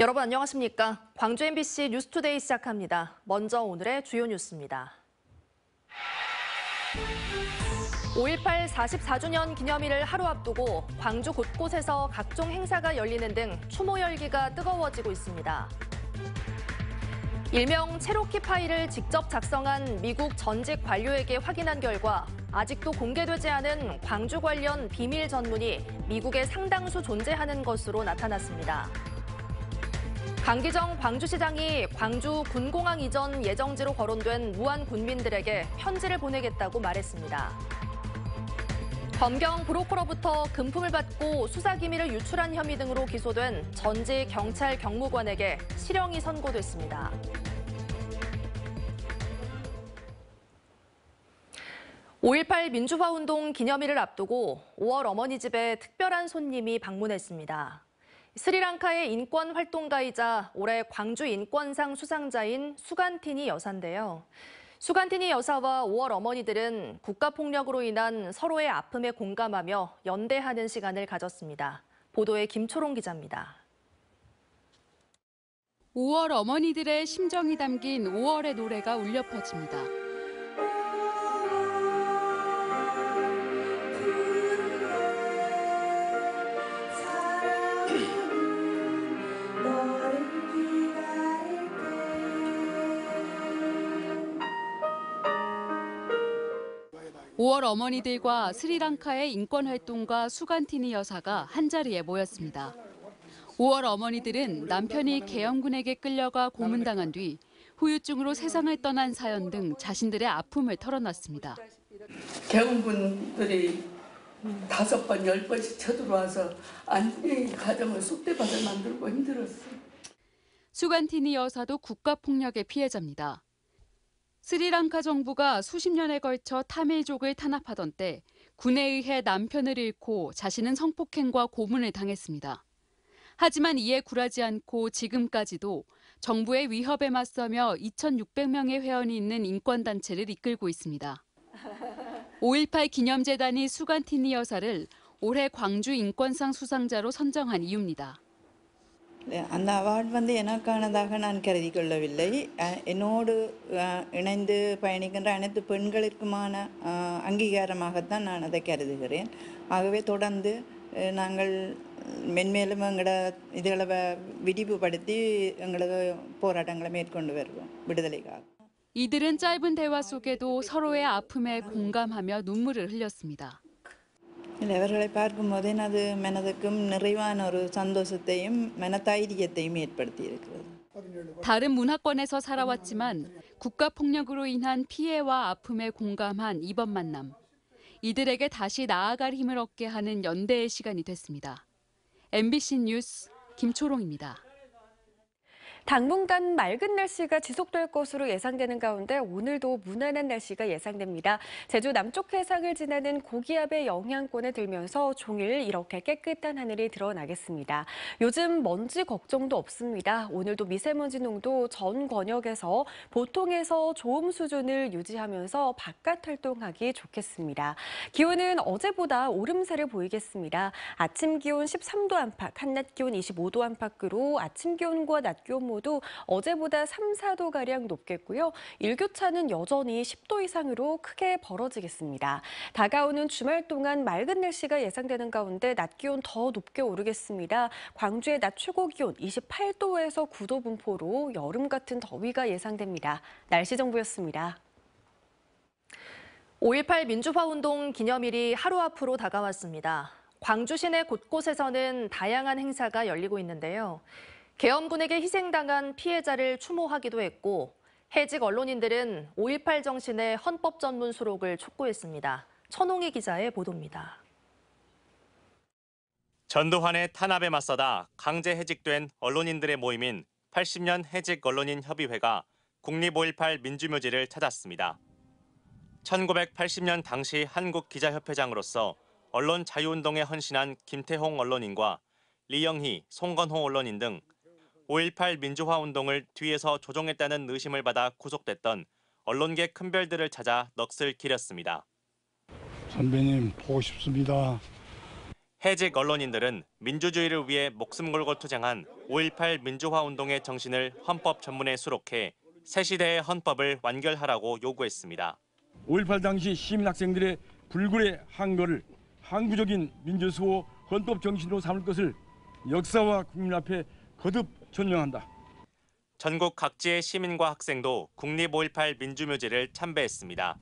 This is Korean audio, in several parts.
여러분 안녕하십니까? 광주 MBC 뉴스투데이 시작합니다. 먼저 오늘의 주요 뉴스입니다. 5.18 44주년 기념일을 하루 앞두고 광주 곳곳에서 각종 행사가 열리는 등 추모 열기가 뜨거워지고 있습니다. 일명 체로키 파일을 직접 작성한 미국 전직 관료에게 확인한 결과 아직도 공개되지 않은 광주 관련 비밀 전문이 미국에 상당수 존재하는 것으로 나타났습니다. 강기정 광주시장이 광주 군공항 이전 예정지로 거론된 무안 군민들에게 편지를 보내겠다고 말했습니다. 검경 브로커로부터 금품을 받고 수사기밀을 유출한 혐의 등으로 기소된 전직 경찰 경무관에게 실형이 선고됐습니다. (5.18) 민주화운동 기념일을 앞두고 5월 어머니 집에 특별한 손님이 방문했습니다. 스리랑카의 인권 활동가이자 올해 광주 인권상 수상자인 수간티니 여사인데요. 수간티니 여사와 5월 어머니들은 국가폭력으로 인한 서로의 아픔에 공감하며 연대하는 시간을 가졌습니다. 보도에 김초롱 기자입니다. 5월 어머니들의 심정이 담긴 5월의 노래가 울려 퍼집니다. (5월) 어머니들과 스리랑카의 인권활동가 수간티니 여사가 한자리에 모였습니다. 5월 어머니들은 남편이 계엄군에게 끌려가 고문당한 뒤 후유증으로 세상을 떠난 사연 등 자신들의 아픔을 털어놨습니다. 계엄군들이 5번, 10번씩 쳐들어와서 안전히 가정을 쑥대밭을 만들고 힘들었어요. 수간티니 여사도 국가폭력의 피해자입니다. 스리랑카 정부가 수십 년에 걸쳐 타밀족을 탄압하던 때 군에 의해 남편을 잃고 자신은 성폭행과 고문을 당했습니다. 하지만 이에 굴하지 않고 지금까지도 정부의 위협에 맞서며 2,600명의 회원이 있는 인권단체를 이끌고 있습니다. 5.18 기념재단이 수간티니 여사를 올해 광주 인권상 수상자로 선정한 이유입니다. அந்த அவார்ட் எனக்கானதாக நான் கருதி கொள்ளவில்லை. என்னோடு இணைந்து பயணிக்கின்ற அனைத்து பெண்களுக்குமான அங்கீகாரமாகத்தான் நான் அதை கருதுகிறேன். ஆகவே தொடர்ந்து நாங்கள் மென்மேலும் எங்களோட இதுகளை விரிவுபடுத்தி எங்களோட போராட்டங்களை மேற்கொண்டு வருவோம் விடுதலைக்காக. 이들은 짧은 대화 속에도 서로의 아픔에 공감하며 눈물을 흘렸습니다. அவர்களை பார்க்கும்போதே அது மனதுக்கும் நிறைவான ஒரு சந்தோஷத்தையும் மனதைரியத்தையும் ஏற்படுத்தி இருக்கிறது. 다른 문화권에서 살아왔지만 국가폭력으로 인한 피해와 아픔에 공감한 이번 만남. 이들에게 다시 나아갈 힘을 얻게 하는 연대의 시간이 됐습니다. MBC 뉴스 김초롱입니다. 당분간 맑은 날씨가 지속될 것으로 예상되는 가운데 오늘도 무난한 날씨가 예상됩니다. 제주 남쪽 해상을 지나는 고기압의 영향권에 들면서 종일 이렇게 깨끗한 하늘이 드러나겠습니다. 요즘 먼지 걱정도 없습니다. 오늘도 미세먼지 농도 전 권역에서 보통에서 좋음 수준을 유지하면서 바깥 활동하기 좋겠습니다. 기온은 어제보다 오름세를 보이겠습니다. 아침 기온 13도 안팎, 한낮 기온 25도 안팎으로 아침 기온과 낮 기온 모두 어제보다 3, 4도가량 높겠고요. 일교차는 여전히 10도 이상으로 크게 벌어지겠습니다. 다가오는 주말 동안 맑은 날씨가 예상되는 가운데 낮 기온 더 높게 오르겠습니다. 광주의 낮 최고 기온 28도에서 9도 분포로 여름 같은 더위가 예상됩니다. 날씨 정보였습니다. 5.18 민주화운동 기념일이 하루 앞으로 다가왔습니다. 광주 시내 곳곳에서는 다양한 행사가 열리고 있는데요. 계엄군에게 희생당한 피해자를 추모하기도 했고 해직 언론인들은 5.18 정신의 헌법 전문 수록을 촉구했습니다. 천홍희 기자의 보도입니다. 전두환의 탄압에 맞서다 강제 해직된 언론인들의 모임인 80년 해직 언론인 협의회가 국립 5.18 민주묘지를 찾았습니다. 1980년 당시 한국기자협회장으로서 언론 자유운동에 헌신한 김태홍 언론인과 리영희, 송건호 언론인 등 5.18 민주화운동을 뒤에서 조종했다는 의심을 받아 구속됐던 언론계 큰별들을 찾아 넋을 기렸습니다. 선배님 보고 싶습니다. 해직 언론인들은 민주주의를 위해 목숨 걸고 투쟁한 5.18 민주화운동의 정신을 헌법 전문에 수록해 새 시대의 헌법을 완결하라고 요구했습니다. 5.18 당시 시민 학생들의 불굴의 항거를 항구적인 민주수호 헌법 정신으로 삼을 것을 역사와 국민 앞에 거듭 전명한다. 전국 각지의 시민과 학생도 국립 5.18 민주묘지를 참배했습니다.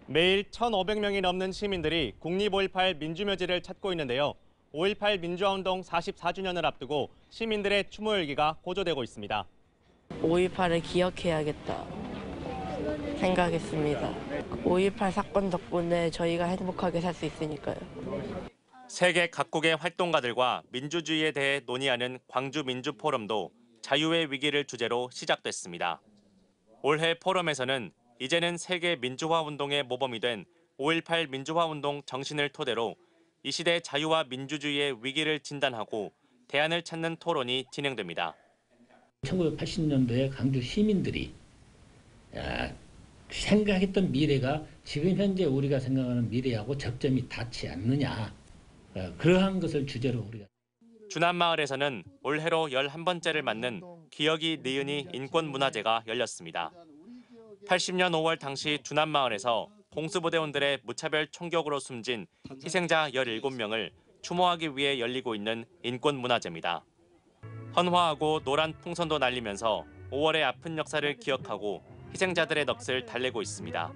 매일 1,500명이 넘는 시민들이 국립 5.18 민주묘지를 찾고 있는데요. 5.18 민주화운동 44주년을 앞두고 시민들의 추모 열기가 고조되고 있습니다. 5.18을 기억해야겠다 생각했습니다. 5.18 사건 덕분에 저희가 행복하게 살 수 있으니까요. 세계 각국의 활동가들과 민주주의에 대해 논의하는 광주 민주포럼도 자유의 위기를 주제로 시작됐습니다. 올해 포럼에서는 이제는 세계 민주화 운동의 모범이 된 5.18 민주화 운동 정신을 토대로 이 시대 자유와 민주주의의 위기를 진단하고 대안을 찾는 토론이 진행됩니다. 1980년도에 광주 시민들이 생각했던 미래가 지금 현재 우리가 생각하는 미래하고 접점이 닿지 않느냐. 그러한 것을 주제로 우리가. 주남마을에서는 올해로 11번째를 맞는 기억이 니은이 인권문화제가 열렸습니다. 80년 5월 당시 주남마을에서 공수부대원들의 무차별 총격으로 숨진 희생자 17명을 추모하기 위해 열리고 있는 인권문화제입니다. 헌화하고 노란 풍선도 날리면서 5월의 아픈 역사를 기억하고 희생자들의 넋을 달래고 있습니다.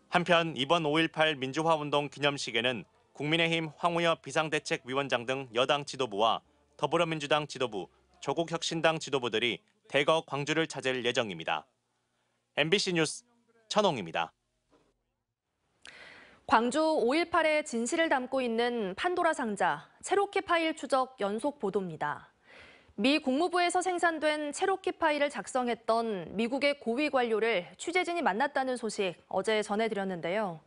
한편 이번 5.18 민주화운동 기념식에는 국민의힘 황우여 비상대책위원장 등 여당 지도부와 더불어민주당 지도부, 조국혁신당 지도부들이 대거 광주를 찾을 예정입니다. MBC 뉴스 천홍입니다. 광주 5.18의 진실을 담고 있는 판도라 상자, 체로키 파일 추적 연속 보도입니다. 미 국무부에서 생산된 체로키 파일을 작성했던 미국의 고위 관료를 취재진이 만났다는 소식 어제 전해드렸는데요.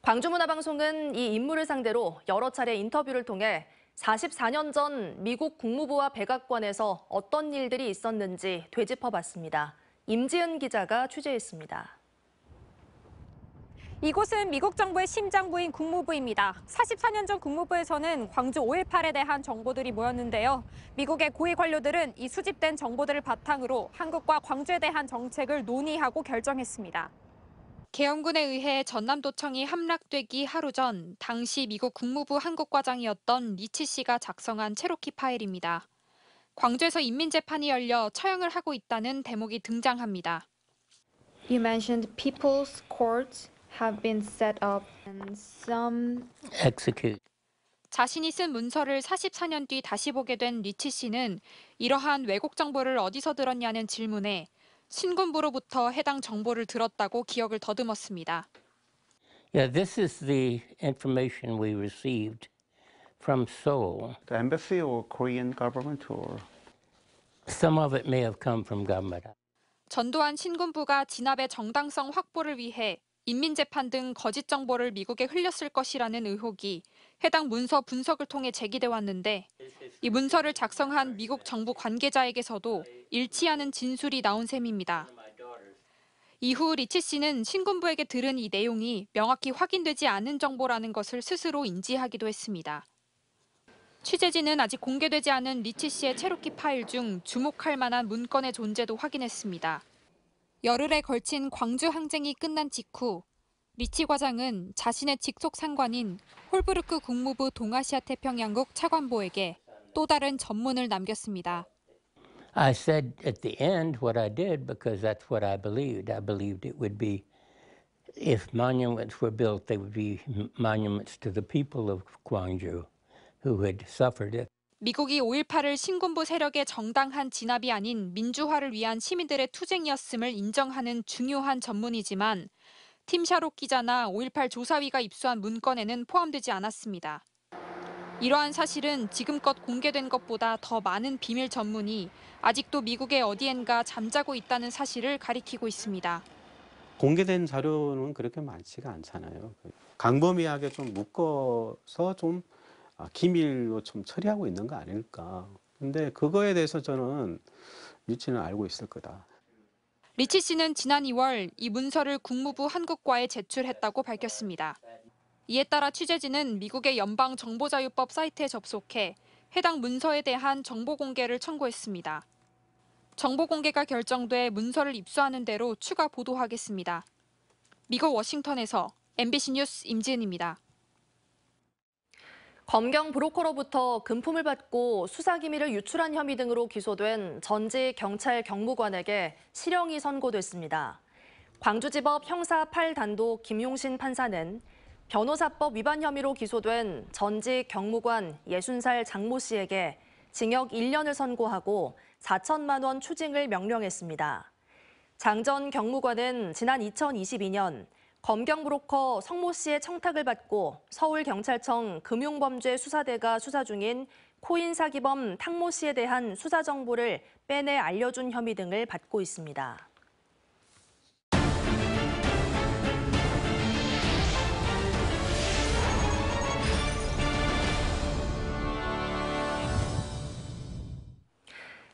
광주문화방송은 이 인물을 상대로 여러 차례 인터뷰를 통해 44년 전 미국 국무부와 백악관에서 어떤 일들이 있었는지 되짚어봤습니다. 임지은 기자가 취재했습니다. 이곳은 미국 정부의 심장부인 국무부입니다. 44년 전 국무부에서는 광주 5.18에 대한 정보들이 모였는데요. 미국의 고위 관료들은 이 수집된 정보들을 바탕으로 한국과 광주에 대한 정책을 논의하고 결정했습니다. 계엄군에 의해 전남도청이 함락되기 하루 전 당시 미국 국무부 한국과장이었던 리치 씨가 작성한 체로키 파일입니다. 광주에서 인민재판이 열려 처형을 하고 있다는 대목이 등장합니다. You mentioned people's courts have been set up and some execute. 자신이 쓴 문서를 44년 뒤 다시 보게 된 리치 씨는 이러한 왜곡 정보를 어디서 들었냐는 질문에 신군부로부터 해당 정보를 들었다고 기억을 더듬었습니다. Yeah, this is the information we received from Seoul. The embassy or Korean government or? Some of it may have come from government. 전두환 신군부가 진압의 정당성 확보를 위해 인민재판 등 거짓 정보를 미국에 흘렸을 것이라는 의혹이 해당 문서 분석을 통해 제기돼 왔는데 이 문서를 작성한 미국 정부 관계자에게서도 일치하는 진술이 나온 셈입니다. 이후 리치 씨는 신군부에게 들은 이 내용이 명확히 확인되지 않은 정보라는 것을 스스로 인지하기도 했습니다. 취재진은 아직 공개되지 않은 리치 씨의 체로키 파일 중 주목할 만한 문건의 존재도 확인했습니다. 열흘에 걸친 광주 항쟁이 끝난 직후 리치 과장은 자신의 직속 상관인 홀브루크 국무부 동아시아 태평양국 차관보에게 또 다른 전문을 남겼습니다. I said at the end what I did because that's what I believed. I believed it would be, if monuments were built, they would be monuments to the people of Gwangju who had suffered it. 미국이 5.18을 신군부 세력의 정당한 진압이 아닌 민주화를 위한 시민들의 투쟁이었음을 인정하는 중요한 전문이지만 팀 샤록 기자나 5.18 조사위가 입수한 문건에는 포함되지 않았습니다. 이러한 사실은 지금껏 공개된 것보다 더 많은 비밀 전문이 아직도 미국의 어디엔가 잠자고 있다는 사실을 가리키고 있습니다. 공개된 자료는 그렇게 많지가 않잖아요. 광범위하게 좀 묶어서 좀 기밀로 좀 처리하고 있는 거 아닐까. 근데 그거에 대해서 저는 리치는 알고 있을 거다. 리치 씨는 지난 2월 이 문서를 국무부 한국과에 제출했다고 밝혔습니다. 이에 따라 취재진은 미국의 연방정보자유법 사이트에 접속해 해당 문서에 대한 정보 공개를 청구했습니다. 정보 공개가 결정돼 문서를 입수하는 대로 추가 보도하겠습니다. 미국 워싱턴에서 MBC 뉴스 임지은입니다. 검경 브로커로부터 금품을 받고 수사기밀을 유출한 혐의 등으로 기소된 전직 경찰 경무관에게 실형이 선고됐습니다. 광주지법 형사 8단독 김용신 판사는 변호사법 위반 혐의로 기소된 전직 경무관 60살 장모 씨에게 징역 1년을 선고하고 4천만 원 추징을 명령했습니다. 장 전 경무관은 지난 2022년 검경 브로커 성모 씨의 청탁을 받고 서울경찰청 금융범죄수사대가 수사 중인 코인 사기범 탕모 씨에 대한 수사 정보를 빼내 알려준 혐의 등을 받고 있습니다.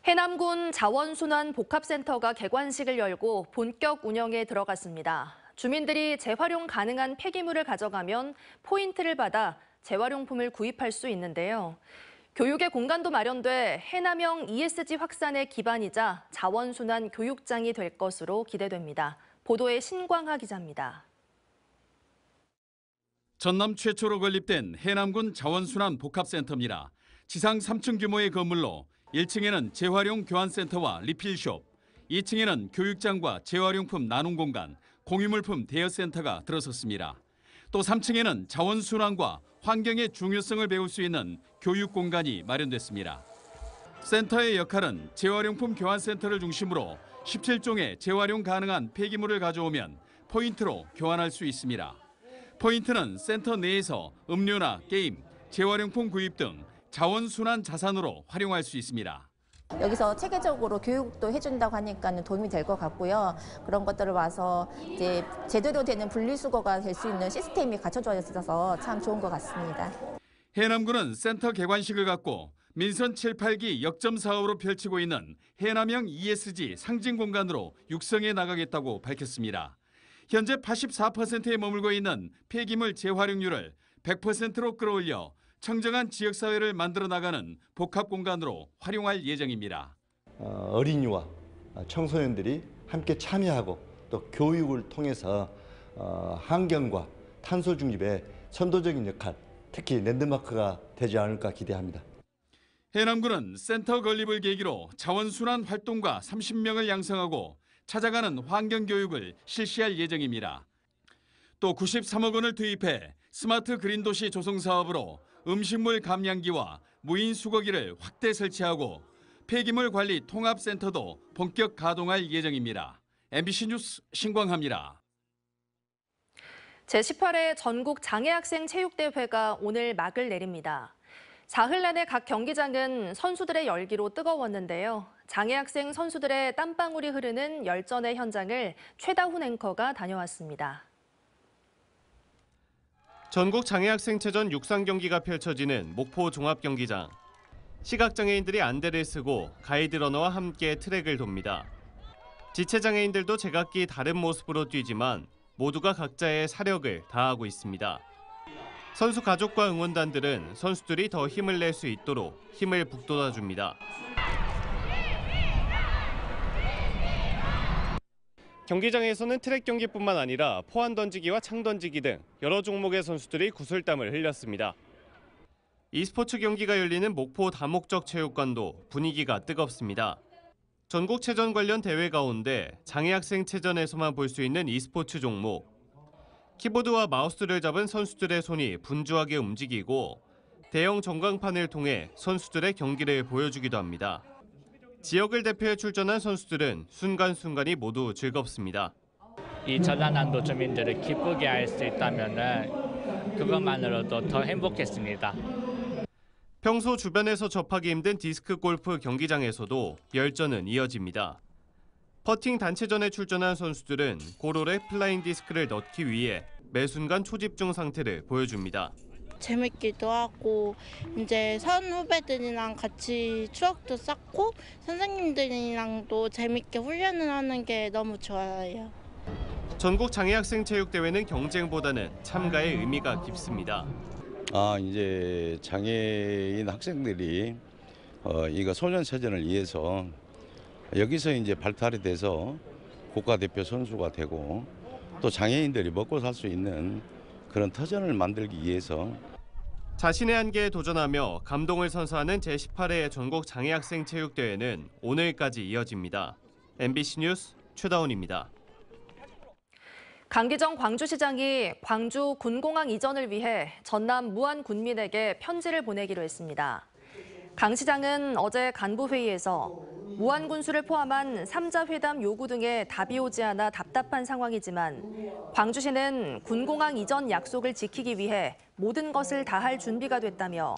해남군 자원순환복합센터가 개관식을 열고 본격 운영에 들어갔습니다. 주민들이 재활용 가능한 폐기물을 가져가면 포인트를 받아 재활용품을 구입할 수 있는데요. 교육의 공간도 마련돼 해남형 ESG 확산의 기반이자 자원순환 교육장이 될 것으로 기대됩니다. 보도에 신광하 기자입니다. 전남 최초로 건립된 해남군 자원순환 복합센터입니다. 지상 3층 규모의 건물로 1층에는 재활용 교환센터와 리필숍, 2층에는 교육장과 재활용품 나눔 공간, 공유물품 대여센터가 들어섰습니다. 또 3층에는 자원순환과 환경의 중요성을 배울 수 있는 교육 공간이 마련됐습니다. 센터의 역할은 재활용품 교환센터를 중심으로 17종의 재활용 가능한 폐기물을 가져오면 포인트로 교환할 수 있습니다. 포인트는 센터 내에서 음료나 게임, 재활용품 구입 등 자원순환 자산으로 활용할 수 있습니다. 여기서 체계적으로 교육도 해준다고 하니까 도움이 될 것 같고요. 그런 것들을 와서 이제 제대로 되는 분리수거가 될 수 있는 시스템이 갖춰져 있어서 참 좋은 것 같습니다. 해남군은 센터 개관식을 갖고 민선 7, 8기 역점 사업으로 펼치고 있는 해남형 ESG 상징 공간으로 육성해 나가겠다고 밝혔습니다. 현재 84%에 머물고 있는 폐기물 재활용률을 100%로 끌어올려 청정한 지역사회를 만들어 나가는 복합공간으로 활용할 예정입니다. 어린이와 청소년들이 함께 참여하고 또 교육을 통해서 환경과 탄소 중립의 선도적인 역할, 특히 랜드마크가 되지 않을까 기대합니다. 해남군은 센터 건립을 계기로 자원순환 활동가 30명을 양성하고 찾아가는 환경교육을 실시할 예정입니다. 또 93억 원을 투입해 스마트 그린도시 조성 사업으로 음식물 감량기와 무인 수거기를 확대 설치하고 폐기물 관리 통합센터도 본격 가동할 예정입니다. MBC 뉴스 신광하입니다. 제18회 전국 장애학생 체육대회가 오늘 막을 내립니다. 사흘 내내 각 경기장은 선수들의 열기로 뜨거웠는데요. 장애학생 선수들의 땀방울이 흐르는 열전의 현장을 최다훈 앵커가 다녀왔습니다. 전국 장애학생체전 육상 경기가 펼쳐지는 목포 종합경기장. 시각장애인들이 안대를 쓰고 가이드러너와 함께 트랙을 돕니다. 지체장애인들도 제각기 다른 모습으로 뛰지만 모두가 각자의 사력을 다하고 있습니다. 선수 가족과 응원단들은 선수들이 더 힘을 낼 수 있도록 힘을 북돋아줍니다. 경기장에서는 트랙 경기뿐만 아니라 포환 던지기와 창 던지기 등 여러 종목의 선수들이 구슬땀을 흘렸습니다. e스포츠 경기가 열리는 목포 다목적 체육관도 분위기가 뜨겁습니다. 전국체전 관련 대회 가운데 장애학생체전에서만 볼 수 있는 e스포츠 종목. 키보드와 마우스를 잡은 선수들의 손이 분주하게 움직이고 대형 전광판을 통해 선수들의 경기를 보여주기도 합니다. 지역을 대표해 출전한 선수들은 순간순간이 모두 즐겁습니다. 이 전라남도 주민들을 기쁘게 할 수 있다면 그것만으로도 더 행복했습니다. 평소 주변에서 접하기 힘든 디스크 골프 경기장에서도 열전은 이어집니다. 퍼팅 단체전에 출전한 선수들은 고롤에 플라잉 디스크를 넣기 위해 매 순간 초집중 상태를 보여줍니다. 재밌기도 하고 이제 선후배들이랑 같이 추억도 쌓고 선생님들이랑도 재밌게 훈련을 하는 게 너무 좋아요. 전국 장애학생체육대회는 경쟁보다는 참가의 의미가 깊습니다. 이제 장애인 학생들이 이거 소년체전을 위해서 여기서 이제 발달이 돼서 국가대표 선수가 되고 또 장애인들이 먹고 살 수 있는 그런 터전을 만들기 위해서 자신의 한계에 도전하며 감동을 선사하는 제18회 전국 장애학생체육대회는 오늘까지 이어집니다. MBC 뉴스 최다운입니다. 강기정 광주시장이 광주 군공항 이전을 위해 전남 무안 군민에게 편지를 보내기로 했습니다. 강 시장은 어제 간부회의에서 무안 군수를 포함한 3자 회담 요구 등에 답이 오지 않아 답답한 상황이지만 광주시는 군공항 이전 약속을 지키기 위해 모든 것을 다할 준비가 됐다며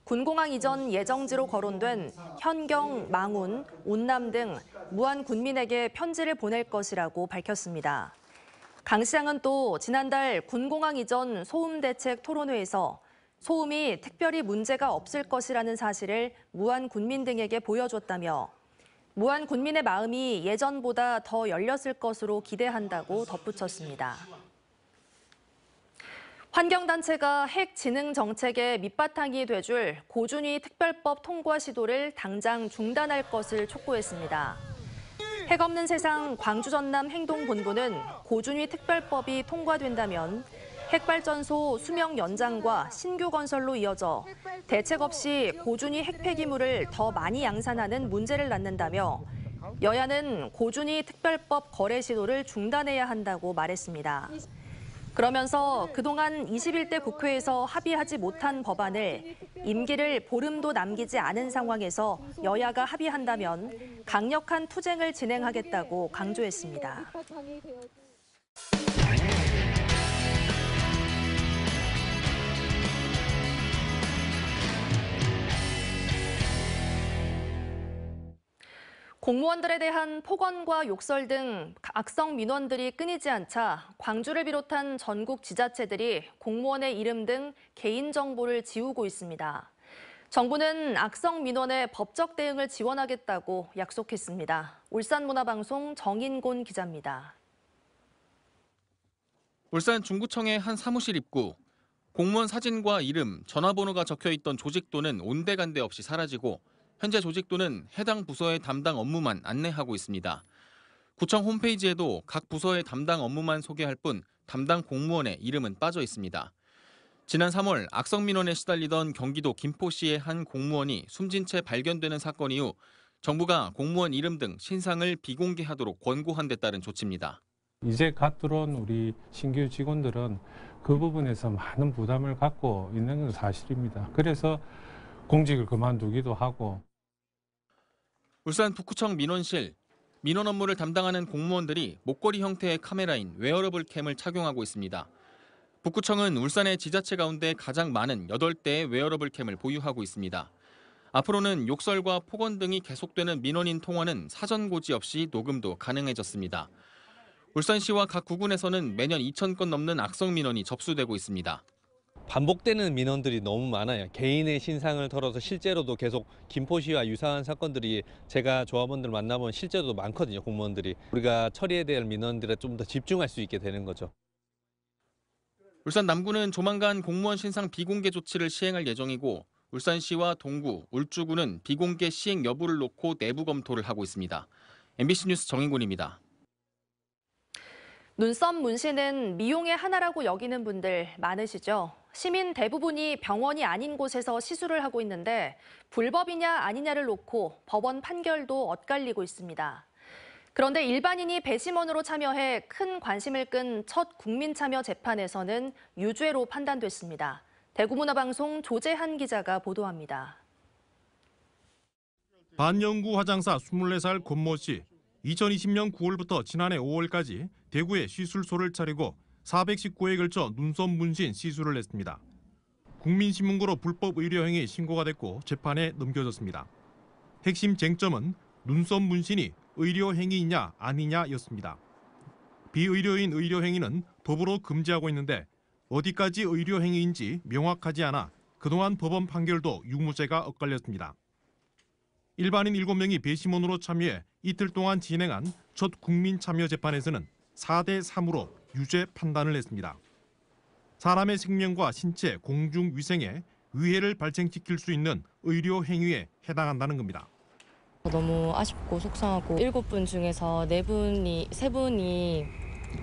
군공항 이전 예정지로 거론된 현경, 망운, 운남 등 무안 군민에게 편지를 보낼 것이라고 밝혔습니다. 강 시장은 또 지난달 군공항 이전 소음 대책 토론회에서 소음이 특별히 문제가 없을 것이라는 사실을 무안 군민 등에게 보여줬다며 무안 군민의 마음이 예전보다 더 열렸을 것으로 기대한다고 덧붙였습니다. 환경단체가 핵진흥 정책의 밑바탕이 돼줄 고준위 특별법 통과 시도를 당장 중단할 것을 촉구했습니다. 핵 없는 세상 광주 전남 행동본부는 고준위 특별법이 통과된다면 핵발전소 수명 연장과 신규 건설로 이어져 대책 없이 고준위 핵폐기물을 더 많이 양산하는 문제를 낳는다며 여야는 고준위 특별법 거래 시도를 중단해야 한다고 말했습니다. 그러면서 그동안 21대 국회에서 합의하지 못한 법안을 임기를 보름도 남기지 않은 상황에서 여야가 합의한다면 강력한 투쟁을 진행하겠다고 강조했습니다. 공무원들에 대한 폭언과 욕설 등 악성 민원들이 끊이지 않자 광주를 비롯한 전국 지자체들이 공무원의 이름 등 개인정보를 지우고 있습니다. 정부는 악성 민원의 법적 대응을 지원하겠다고 약속했습니다. 울산문화방송 정인곤 기자입니다. 울산 중구청의 한 사무실 입구. 공무원 사진과 이름, 전화번호가 적혀있던 조직도는 온데간데 없이 사라지고 현재 조직도는 해당 부서의 담당 업무만 안내하고 있습니다. 구청 홈페이지에도 각 부서의 담당 업무만 소개할 뿐 담당 공무원의 이름은 빠져 있습니다. 지난 3월 악성 민원에 시달리던 경기도 김포시의 한 공무원이 숨진 채 발견되는 사건 이후 정부가 공무원 이름 등 신상을 비공개하도록 권고한 데 따른 조치입니다. 이제 갓 들어온 우리 신규 직원들은 그 부분에서 많은 부담을 갖고 있는 건 사실입니다. 그래서 공직을 그만두기도 하고. 울산 북구청 민원실. 민원 업무를 담당하는 공무원들이 목걸이 형태의 카메라인 웨어러블 캠을 착용하고 있습니다. 북구청은 울산의 지자체 가운데 가장 많은 8대의 웨어러블 캠을 보유하고 있습니다. 앞으로는 욕설과 폭언 등이 계속되는 민원인 통화는 사전 고지 없이 녹음도 가능해졌습니다. 울산시와 각 구군에서는 매년 2,000건 넘는 악성 민원이 접수되고 있습니다. 반복되는 민원들이 너무 많아요. 개인의 신상을 털어서 실제로도 계속 김포시와 유사한 사건들이 제가 조합원들 만나보면 실제로도 많거든요. 공무원들이. 우리가 처리해야 될 민원들에 좀 더 집중할 수 있게 되는 거죠. 울산 남구는 조만간 공무원 신상 비공개 조치를 시행할 예정이고 울산시와 동구, 울주구는 비공개 시행 여부를 놓고 내부 검토를 하고 있습니다. MBC 뉴스 정인곤입니다. 눈썹 문신은 미용의 하나라고 여기는 분들 많으시죠? 시민 대부분이 병원이 아닌 곳에서 시술을 하고 있는데 불법이냐 아니냐를 놓고 법원 판결도 엇갈리고 있습니다. 그런데 일반인이 배심원으로 참여해 큰 관심을 끈 첫 국민참여 재판에서는 유죄로 판단됐습니다. 대구문화방송 조재한 기자가 보도합니다. 반영구 화장사 24살 권모 씨. 2020년 9월부터 지난해 5월까지 대구에 시술소를 차리고 419회에 걸쳐 눈썹 문신 시술을 했습니다. 국민신문고로 불법 의료행위 신고가 됐고 재판에 넘겨졌습니다. 핵심 쟁점은 눈썹 문신이 의료행위이냐 아니냐였습니다. 비의료인 의료행위는 법으로 금지하고 있는데 어디까지 의료행위인지 명확하지 않아 그동안 법원 판결도 유무죄가 엇갈렸습니다. 일반인 7명이 배심원으로 참여해 이틀 동안 진행한 첫 국민참여재판에서는 4대 3으로 유죄 판단을 했습니다. 사람의 생명과 신체, 공중 위생에 위해를 발생시킬 수 있는 의료 행위에 해당한다는 겁니다. 너무 아쉽고 속상하고 7분 중에서 3분이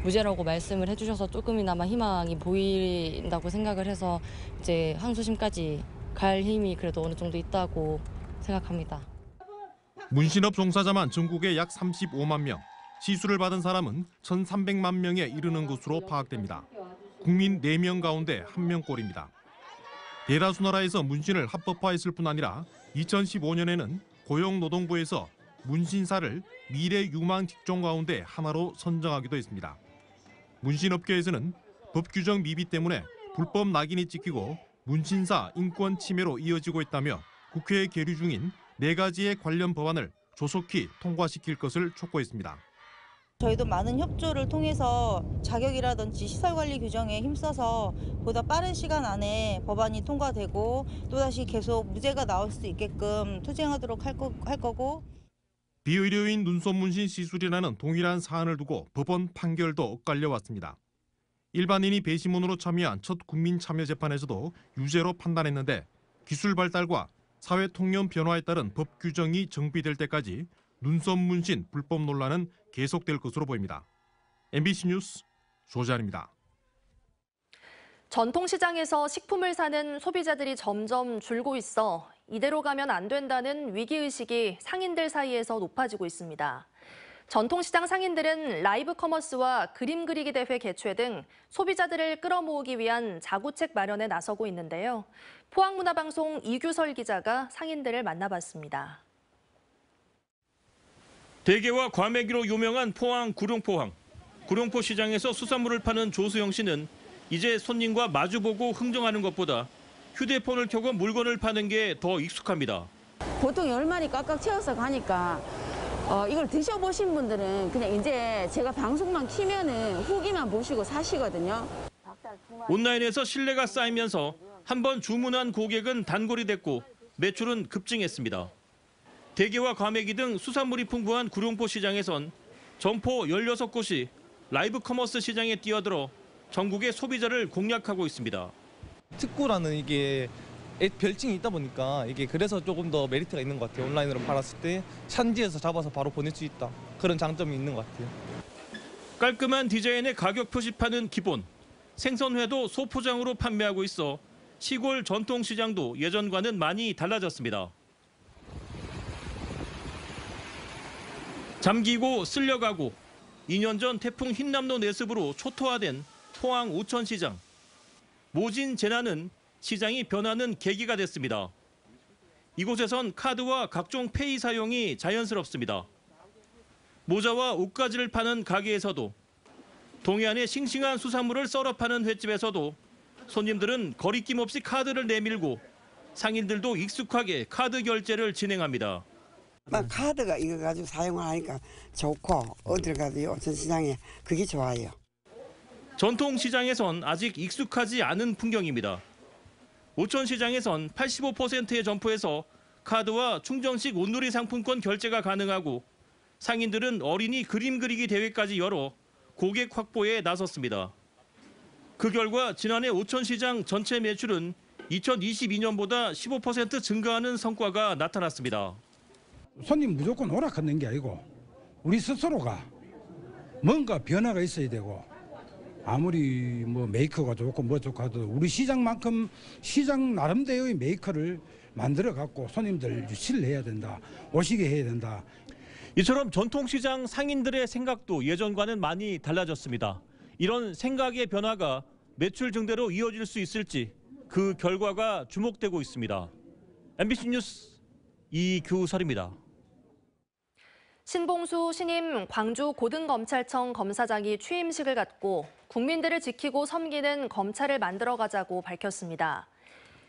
무죄라고 말씀을 해주셔서 조금이나마 희망이 보인다고 생각을 해서 이제 항소심까지 갈 힘이 그래도 어느 정도 있다고 생각합니다. 문신업 종사자만 전국에 약 35만 명, 시술을 받은 사람은 1,300만 명에 이르는 것으로 파악됩니다. 국민 4명 가운데 1명꼴입니다. 대다수 나라에서 문신을 합법화했을 뿐 아니라 2015년에는 고용노동부에서 문신사를 미래 유망 직종 가운데 하나로 선정하기도 했습니다. 문신업계에서는 법 규정 미비 때문에 불법 낙인이 찍히고 문신사 인권 침해로 이어지고 있다며 국회에 계류 중인 4가지의 관련 법안을 조속히 통과시킬 것을 촉구했습니다. 저희도 많은 협조를 통해서 자격이라든지 시설관리 규정에 힘써서 보다 빠른 시간 안에 법안이 통과되고 또다시 계속 무죄가 나올 수 있게끔 투쟁하도록 할 거고. 비의료인 눈썹 문신 시술이라는 동일한 사안을 두고 법원 판결도 엇갈려 왔습니다. 일반인이 배심원으로 참여한 첫 국민참여재판에서도 유죄로 판단했는데 기술 발달과 사회 통념 변화에 따른 법 규정이 정비될 때까지 눈썹 문신 불법 논란은 계속될 것으로 보입니다. MBC 뉴스 조재환입니다. 전통시장에서 식품을 사는 소비자들이 점점 줄고 있어 이대로 가면 안 된다는 위기의식이 상인들 사이에서 높아지고 있습니다. 전통시장 상인들은 라이브 커머스와 그림 그리기 대회 개최 등 소비자들을 끌어모으기 위한 자구책 마련에 나서고 있는데요. 포항문화방송 이규설 기자가 상인들을 만나봤습니다. 대게와 과메기로 유명한 포항 구룡포항. 구룡포 시장에서 수산물을 파는 조수영 씨는 이제 손님과 마주보고 흥정하는 것보다 휴대폰을 켜고 물건을 파는 게 더 익숙합니다. 보통 10마리 꽉꽉 채워서 가니까 이걸 드셔보신 분들은 그냥 이제 제가 방송만 키면은 후기만 보시고 사시거든요. 온라인에서 신뢰가 쌓이면서 한번 주문한 고객은 단골이 됐고 매출은 급증했습니다. 대게와 과메기 등 수산물이 풍부한 구룡포 시장에선 점포 16곳이 라이브 커머스 시장에 뛰어들어 전국의 소비자를 공략하고 있습니다. 특구라는 이게 별칭이 있다 보니까 이게 그래서 조금 더 메리트가 있는 것 같아요. 온라인으로 팔았을 때 산지에서 잡아서 바로 보낼 수 있다. 그런 장점이 있는 것 같아요. 깔끔한 디자인의 가격 표시판은 기본. 생선회도 소포장으로 판매하고 있어 시골 전통시장도 예전과는 많이 달라졌습니다. 잠기고 쓸려가고 2년 전 태풍 흰남노 내습으로 초토화된 포항 오천시장. 모진 재난은 시장이 변하는 계기가 됐습니다. 이곳에선 카드와 각종 페이 사용이 자연스럽습니다. 모자와 옷가지를 파는 가게에서도 동해안의 싱싱한 수산물을 썰어 파는 횟집에서도 손님들은 거리낌 없이 카드를 내밀고 상인들도 익숙하게 카드 결제를 진행합니다. 카드가 이거 가지고 사용하니까 좋고 어딜 가도 오천시장에 그게 좋아요. 전통시장에선 아직 익숙하지 않은 풍경입니다. 오천시장에선 85%의 점포에서 카드와 충전식 온누리 상품권 결제가 가능하고 상인들은 어린이 그림 그리기 대회까지 열어 고객 확보에 나섰습니다. 그 결과 지난해 오천시장 전체 매출은 2022년보다 15% 증가하는 성과가 나타났습니다. 손님 무조건 오락하는 게 아니고 우리 스스로가 뭔가 변화가 있어야 되고 아무리 뭐 메이커가 좋고 뭐 좋고 하도 우리 시장만큼 시장 나름대로의 메이커를 만들어 갖고 손님들 유치를 해야 된다. 오시게 해야 된다. 이처럼 전통시장 상인들의 생각도 예전과는 많이 달라졌습니다. 이런 생각의 변화가 매출 증대로 이어질 수 있을지 그 결과가 주목되고 있습니다. MBC 뉴스 이규설입니다. 신봉수 신임 광주 고등검찰청 검사장이 취임식을 갖고 국민들을 지키고 섬기는 검찰을 만들어가자고 밝혔습니다.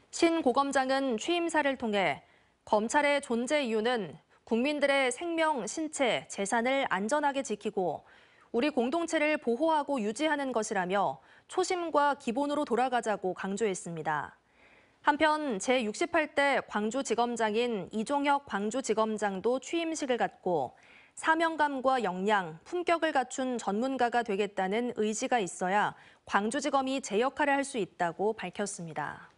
신 고검장은 취임사를 통해 검찰의 존재 이유는 국민들의 생명, 신체, 재산을 안전하게 지키고 우리 공동체를 보호하고 유지하는 것이라며 초심과 기본으로 돌아가자고 강조했습니다. 한편 제68대 광주지검장인 이종혁 광주지검장도 취임식을 갖고 사명감과 역량, 품격을 갖춘 전문가가 되겠다는 의지가 있어야 광주지검이 제 역할을 할 수 있다고 밝혔습니다.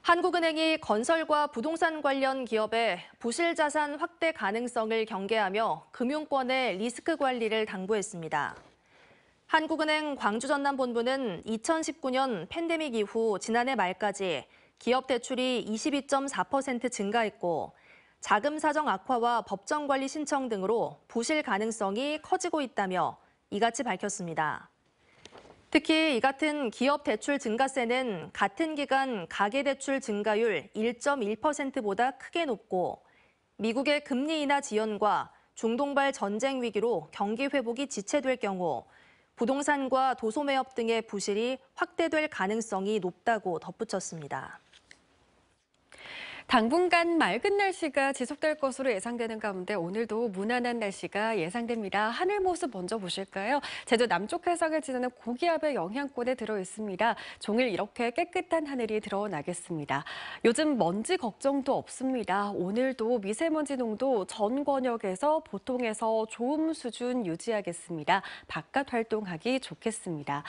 한국은행이 건설과 부동산 관련 기업의 부실 자산 확대 가능성을 경계하며 금융권의 리스크 관리를 당부했습니다. 한국은행 광주전남본부는 2019년 팬데믹 이후 지난해 말까지 기업 대출이 22.4% 증가했고 자금 사정 악화와 법정 관리 신청 등으로 부실 가능성이 커지고 있다며 이같이 밝혔습니다. 특히 이 같은 기업 대출 증가세는 같은 기간 가계대출 증가율 1.1%보다 크게 높고 미국의 금리 인하 지연과 중동발 전쟁 위기로 경기 회복이 지체될 경우 부동산과 도소매업 등의 부실이 확대될 가능성이 높다고 덧붙였습니다. 당분간 맑은 날씨가 지속될 것으로 예상되는 가운데 오늘도 무난한 날씨가 예상됩니다. 하늘 모습 먼저 보실까요? 제주 남쪽 해상을 지나는 고기압의 영향권에 들어 있습니다. 종일 이렇게 깨끗한 하늘이 드러나겠습니다. 요즘 먼지 걱정도 없습니다. 오늘도 미세먼지 농도 전 권역에서 보통에서 좋음 수준 유지하겠습니다. 바깥 활동하기 좋겠습니다.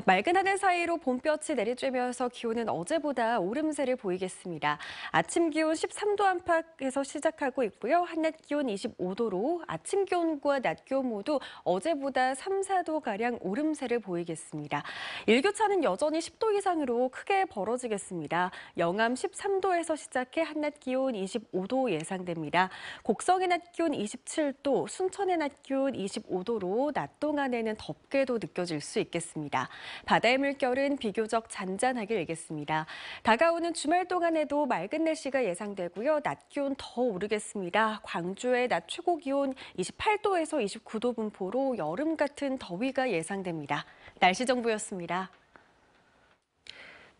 맑은 하늘 사이로 봄볕이 내리쬐면서 기온은 어제보다 오름세를 보이겠습니다. 아침 기온 13도 안팎에서 시작하고 있고요. 한낮 기온 25도로 아침 기온과 낮 기온 모두 어제보다 3, 4도가량 오름세를 보이겠습니다. 일교차는 여전히 10도 이상으로 크게 벌어지겠습니다. 영암 13도에서 시작해 한낮 기온 25도 예상됩니다. 곡성의 낮 기온 27도, 순천의 낮 기온 25도로 낮 동안에는 덥게도 느껴질 수 있겠습니다. 바다의 물결은 비교적 잔잔하게 일겠습니다. 다가오는 주말 동안에도 맑은 날씨가 예상되고요. 낮 기온 더 오르겠습니다. 광주의 낮 최고 기온 28도에서 29도 분포로 여름 같은 더위가 예상됩니다. 날씨 정보였습니다.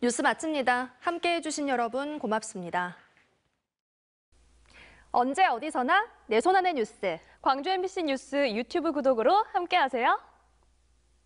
뉴스 마칩니다. 함께해 주신 여러분 고맙습니다. 언제 어디서나 내 손 안의 뉴스. 광주 MBC 뉴스 유튜브 구독으로 함께하세요.